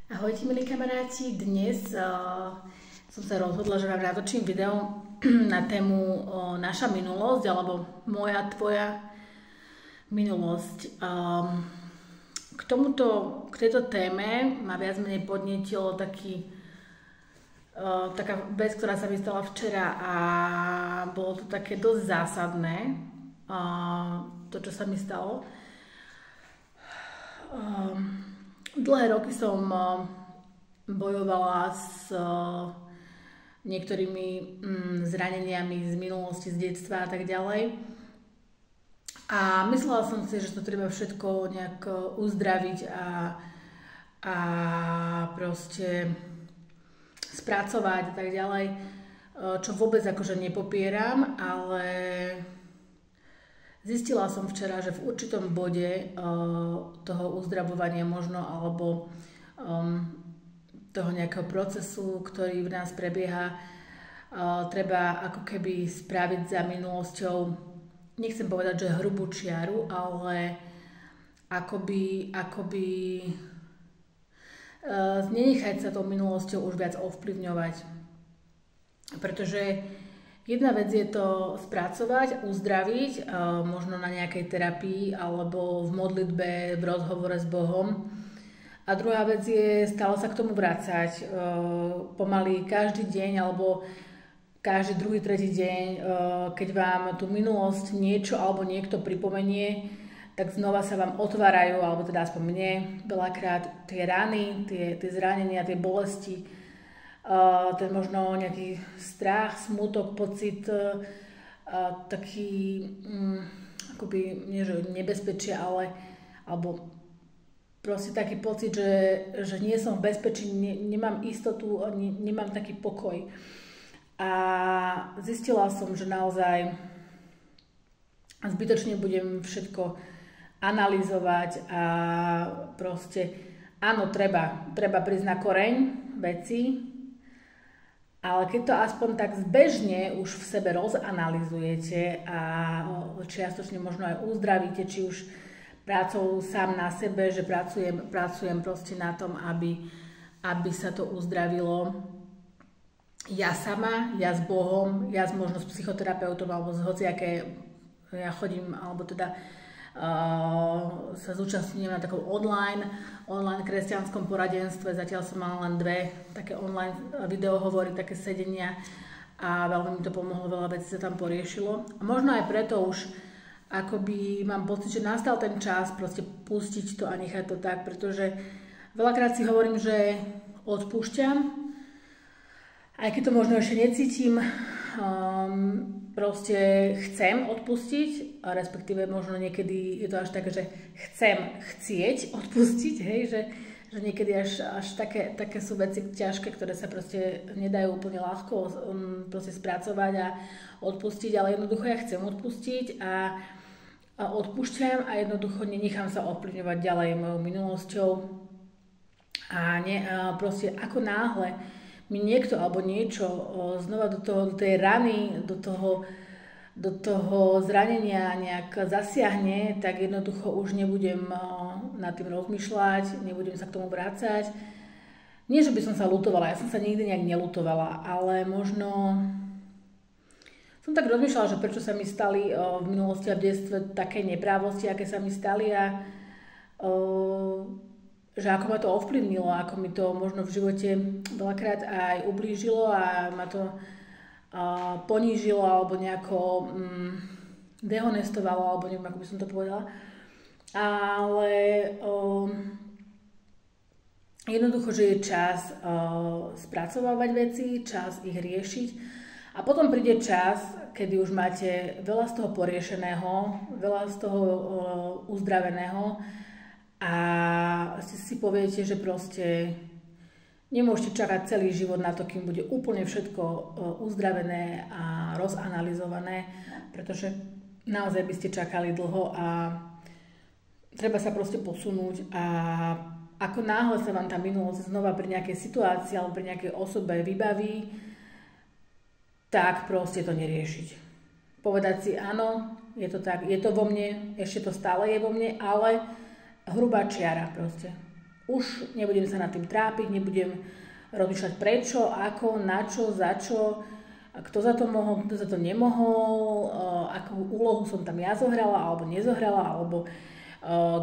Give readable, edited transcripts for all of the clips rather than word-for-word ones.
Ahojte milí kamaráti, dnes som sa rozhodla, že vám natočím video na tému naša minulosť alebo moja, tvoja minulosť. K tejto téme ma viac menej podnietilo taká vec, ktorá sa mi stala včera a bolo to také dosť zásadné, to čo sa mi stalo. Dlhé roky som bojovala s niektorými zraneniami z minulosti, z detstva a tak ďalej. A myslela som si, že to treba všetko nejak uzdraviť a proste spracovať a tak ďalej, čo vôbec akože nepopieram, ale zistila som včera, že v určitom bode toho uzdravovania možno, alebo toho nejakého procesu, ktorý v nás prebieha, treba ako keby spraviť za minulosťou, nechcem povedať, že hrubú čiaru, ale akoby nenechať sa tou minulosťou už viac ovplyvňovať. Pretože jedna vec je to spracovať, uzdraviť, možno na nejakej terapii alebo v modlitbe, v rozhovore s Bohom. A druhá vec je stále sa k tomu vracať. Pomaly každý deň alebo každý druhý, tretí deň, keď vám tú minulosť niečo alebo niekto pripomenie, tak znova sa vám otvárajú, alebo teda aspoň mne, veľakrát tie rany, tie zranenia, tie bolesti, ten možno nejaký strach, smútok, pocit, taký akoby, nie že nebezpečia, alebo proste taký pocit, že nie som v bezpečí, nemám istotu, nemám taký pokoj. A zistila som, že naozaj zbytočne budem všetko analyzovať a proste áno, treba prísť na koreň veci, ale keď to aspoň tak zbežne už v sebe rozanalizujete a čiastočne možno aj uzdravíte, či už prácou sám na sebe, že pracujem proste na tom, aby sa to uzdravilo. Ja sama, ja s Bohom, ja možno s psychoterapeutom alebo z hociaké, ja chodím, alebo teda sa zúčastňujem na takom online kresťanskom poradenstve. Zatiaľ som mala len 2 také online videohovory, také sedenia a veľmi mi to pomohlo, veľa vecí sa tam poriešilo. A možno aj preto už akoby mám pocit, že nastal ten čas proste pustiť to a nechať to tak, pretože veľakrát si hovorím, že odpúšťam, aj keď to možno ešte necítim, proste chcem odpustiť, a respektíve možno niekedy je to až také, že chcem chcieť odpustiť, hej, že niekedy až také sú veci ťažké, ktoré sa proste nedajú úplne ľahko proste spracovať a odpustiť, ale jednoducho ja chcem odpustiť a odpúšťam a jednoducho nenechám sa ovplyvňovať ďalej mojou minulosťou a proste ako náhle mi niekto alebo niečo znova do tej rany, do toho zranenia nejak zasiahne, tak jednoducho už nebudem nad tým rozmýšľať, nebudem sa k tomu vrácať. Nie, že by som sa ľutovala, ja som sa nikdy nejak neľutovala, ale možno som tak rozmýšľala, že prečo sa mi stali v minulosti a v detstve také neprávosti, aké sa mi stali a že ako ma to ovplyvnilo, ako mi to možno v živote veľakrát aj ublížilo a ma to ponížilo alebo nejako dehonestovalo, alebo neviem, ako by som to povedala. Ale jednoducho, že je čas spracovávať veci, čas ich riešiť a potom príde čas, kedy už máte veľa z toho poriešeného, veľa z toho uzdraveného, a si poviete, že proste nemôžete čakať celý život na to, kým bude úplne všetko uzdravené a rozanalizované, pretože naozaj by ste čakali dlho a treba sa proste posunúť a ako náhle sa vám tá minulosť znova pri nejakej situácii alebo pri nejakej osobe vybaví, tak proste to neriešiť. Povedať si áno, je to tak, je to vo mne, ešte to stále je vo mne, ale hrubá čiara proste. Už nebudem sa nad tým trápiť, nebudem rozmýšľať prečo, ako, na čo, za čo, kto za to mohol, kto za to nemohol, akú úlohu som tam ja zohrala alebo nezohrala, alebo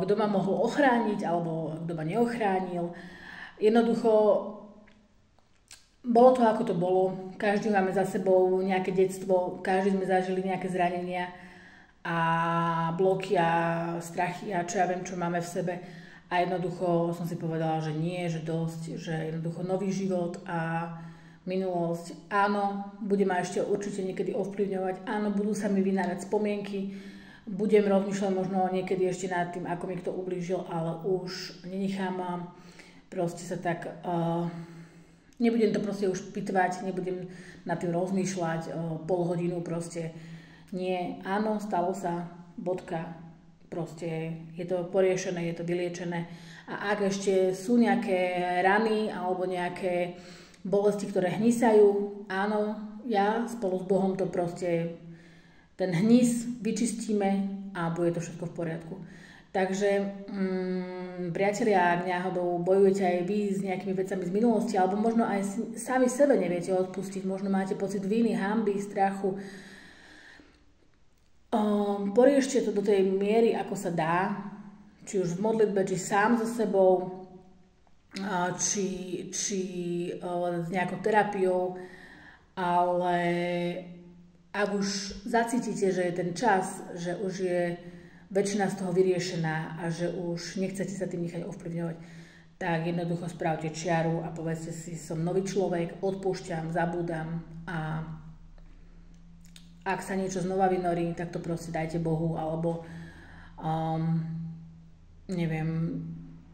kto ma mohol ochrániť alebo kto ma neochránil. Jednoducho bolo to, ako to bolo. Každý máme za sebou nejaké detstvo, každý sme zažili nejaké zranenia a bloky a strachy a čo ja viem, čo máme v sebe. A jednoducho som si povedala, že nie, že dosť, že jednoducho nový život a minulosť. Áno, bude ma ešte určite niekedy ovplyvňovať. Áno, budú sa mi vynárať spomienky. Budem rozmýšľať možno niekedy ešte nad tým, ako mi kto ublížil, ale už nenechám proste sa tak... Nebudem to proste už pitvať, nebudem nad tým rozmýšľať pol hodinu proste. Nie, áno, stalo sa, bodka, proste je to poriešené, je to vyliečené. A ak ešte sú nejaké rany alebo nejaké bolesti, ktoré hnisajú, áno, ja spolu s Bohom to proste, ten hnis vyčistíme a bude to všetko v poriadku. Takže, priatelia, ak náhodou bojujete aj vy s nejakými vecami z minulosti, alebo možno aj sami sebe neviete odpustiť, možno máte pocit viny, hanby, strachu, poriešte to do tej miery, ako sa dá, či už v modlitbe, či sám so sebou, či s nejakou terapiou, ale ak už zacítite, že je ten čas, že už je väčšina z toho vyriešená a že už nechcete sa tým nechať ovplyvňovať, tak jednoducho spravte čiaru a povedzte si, som nový človek, odpúšťam, zabúdam a ak sa niečo znova vynorí, tak to proste dajte Bohu alebo neviem,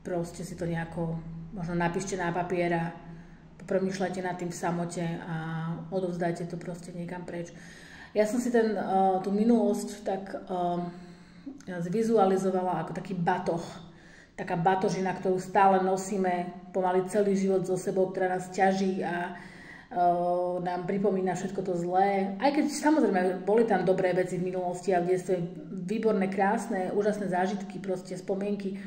proste si to nejako možno napíšte na papier a popremýšľajte nad tým v samote a odovzdajte to proste niekam preč. Ja som si tú minulosť tak zvizualizovala ako taký batoh. Taká batožina, ktorú stále nosíme pomaly celý život so sebou, ktorá nás ťaží a nám pripomína všetko to zlé. Aj keď samozrejme boli tam dobré veci v minulosti a v detstve, výborné, krásne, úžasné zážitky, proste spomienky.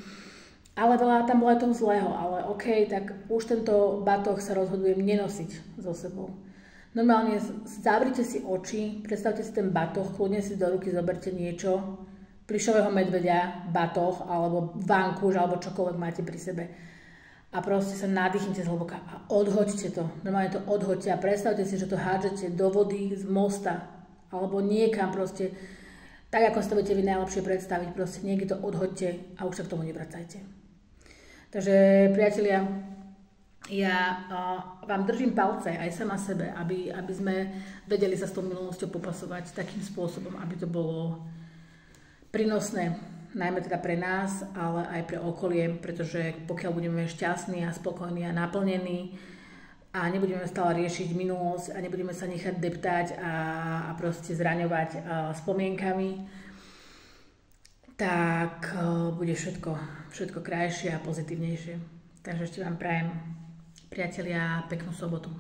Ale veľa tam bolo aj toho zlého. Ale OK, tak už tento batoh sa rozhodujem nenosiť so sebou. Normálne zavrite si oči, predstavte si ten batoh, kľudne si do ruky zoberte niečo, plyšového medveďa, batoh, alebo vankúš, alebo čokoľvek máte pri sebe. A proste sa nadýchnite zhlboka a odhoďte to. Normálne to odhoďte a predstavte si, že to hádžete do vody z mosta, alebo niekam proste, tak ako si to viete vy najlepšie predstaviť, proste niekde to odhoďte a už sa k tomu nevracajte. Takže, priatelia, ja vám držím palce aj sama sebe, aby sme vedeli sa s tou minulosťou popasovať takým spôsobom, aby to bolo prínosné, najmä teda pre nás, ale aj pre okolie, pretože pokiaľ budeme šťastní a spokojní a naplnení a nebudeme stále riešiť minulosť a nebudeme sa nechať deptať a proste zraňovať spomienkami, tak bude všetko krajšie a pozitívnejšie. Takže ešte vám prajem, priatelia, peknú sobotu.